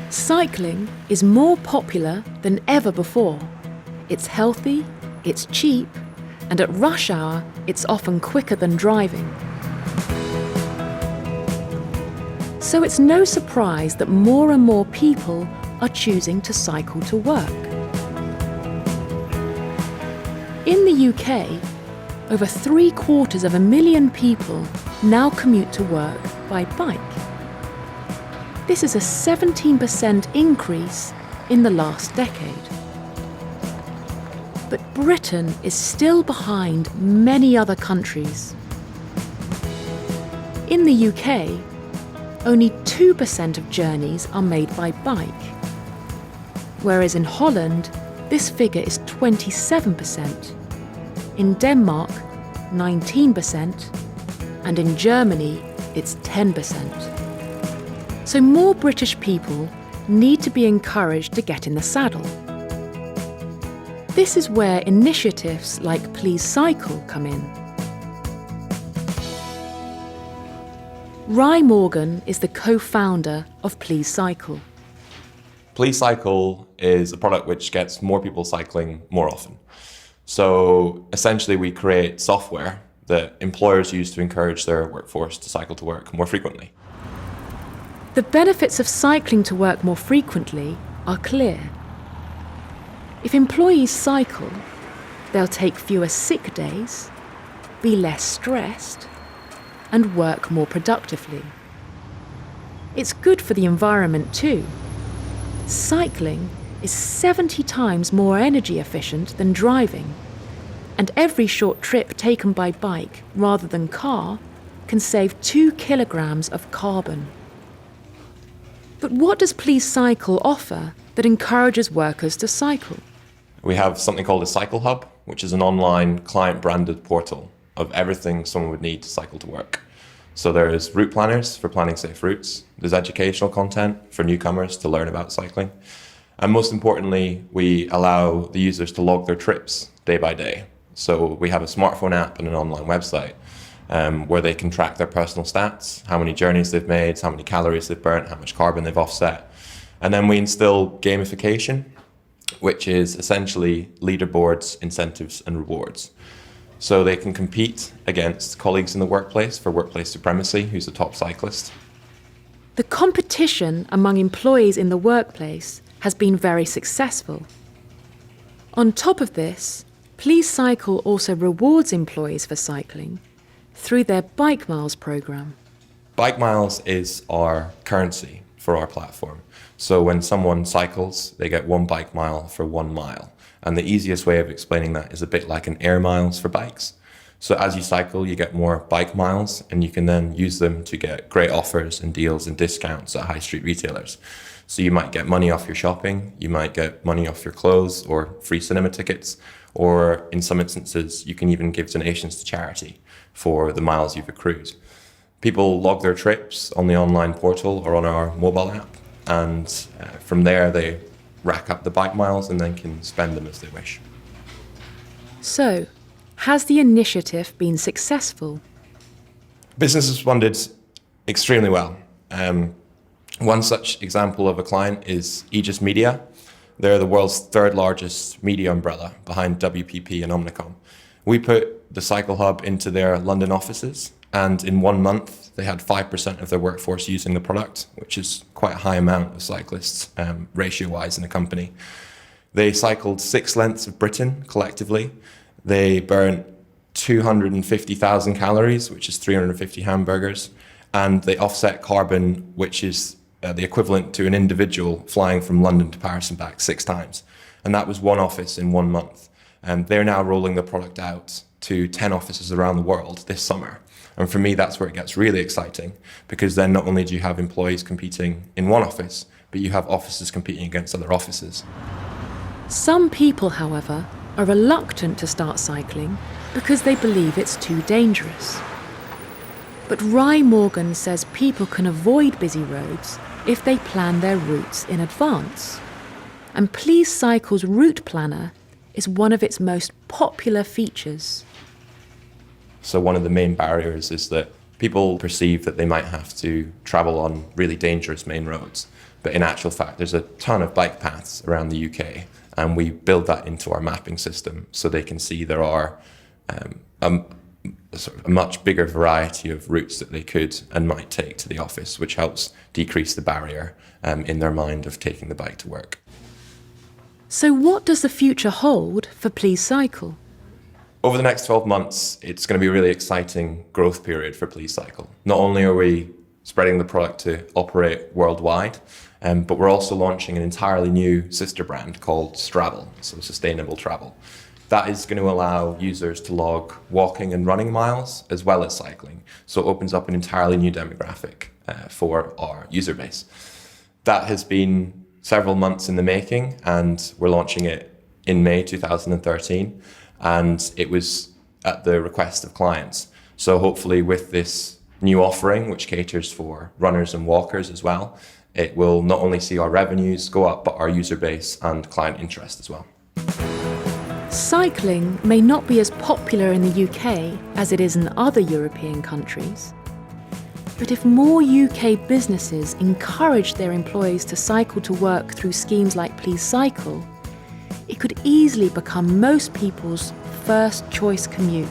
Cycling is more popular than ever before. It's healthy, it's cheap, and at rush hour, it's often quicker than driving. So it's no surprise that more and more people are choosing to cycle to work. In the UK, over 750,000 people now commute to work by bike. This is a 17% increase in the last decade. But Britain is still behind many other countries. In the UK, only 2% of journeys are made by bike, whereas in Holland, this figure is 27%, in Denmark, 19%, and in Germany, it's 10%. So more British people need to be encouraged to get in the saddle. This is where initiatives like Please Cycle come in. Ry Morgan is the co-founder of Please Cycle. Please Cycle is a product which gets more people cycling more often. So essentially we create software that employers use to encourage their workforce to cycle to work more frequently. The benefits of cycling to work more frequently are clear. If employees cycle, they'll take fewer sick days, be less stressed, and work more productively. It's good for the environment too. Cycling is 70 times more energy efficient than driving, and every short trip taken by bike rather than car can save 2 kilograms of carbon. But what does Please Cycle offer that encourages workers to cycle? We have something called a Cycle Hub, which is an online client-branded portal of everything someone would need to cycle to work. So there's route planners for planning safe routes, there's educational content for newcomers to learn about cycling, and most importantly, we allow the users to log their trips day by day. So we have a smartphone app and an online website where they can track their personal stats, how many journeys they've made, how many calories they've burnt, how much carbon they've offset. And then we instill gamification, which is essentially leaderboards, incentives, and rewards. So they can compete against colleagues in the workplace for workplace supremacy, who's the top cyclist. The competition among employees in the workplace has been very successful. On top of this, Please Cycle also rewards employees for cycling through their Bike Miles program. Bike Miles is our currency for our platform. So when someone cycles, they get 1 bike mile for 1 mile. And the easiest way of explaining that is a bit like an air miles for bikes. So as you cycle, you get more bike miles, and you can then use them to get great offers and deals and discounts at high street retailers. So you might get money off your shopping, you might get money off your clothes or free cinema tickets, or in some instances, you can even give donations to charity for the miles you've accrued. People log their trips on the online portal or on our mobile app, and from there they rack up the bike miles and then can spend them as they wish. So, has the initiative been successful? Business has responded extremely well. One such example of a client is Aegis Media. They're the world's 3rd largest media umbrella behind WPP and Omnicom. We put the Cycle Hub into their London offices, and in 1 month they had 5% of their workforce using the product, which is quite a high amount of cyclists ratio-wise in the company. They cycled 6 lengths of Britain collectively. They burnt 250,000 calories, which is 350 hamburgers, and they offset carbon, which is the equivalent to an individual flying from London to Paris and back 6 times. And that was 1 office in 1 month. And they're now rolling the product out to 10 offices around the world this summer. And for me, that's where it gets really exciting, because then not only do you have employees competing in one office, but you have offices competing against other offices. Some people, however, are reluctant to start cycling because they believe it's too dangerous. But Ry Morgan says people can avoid busy roads if they plan their routes in advance. And Please Cycle's route planner is one of its most popular features. So one of the main barriers is that People perceive that they might have to travel on really dangerous main roads, but in actual fact, there's a ton of bike paths around the UK, and we build that into our mapping system so they can see there are a much bigger variety of routes that they could and might take to the office, which helps decrease the barrier in their mind of taking the bike to work. So what does the future hold for Please Cycle? Over the next 12 months, it's going to be a really exciting growth period for Please Cycle. Not only are we spreading the product to operate worldwide, but we're also launching an entirely new sister brand called Stravel, so Sustainable Travel. That is going to allow users to log walking and running miles as well as cycling. So it opens up an entirely new demographic for our user base. That has been several months in the making, and we're launching it in May 2013. And it was at the request of clients. So hopefully with this new offering, which caters for runners and walkers as well, it will not only see our revenues go up, but our user base and client interest as well. Cycling may not be as popular in the UK as it is in other European countries. But if more UK businesses encourage their employees to cycle to work through schemes like Please Cycle, it could easily become most people's first choice commute.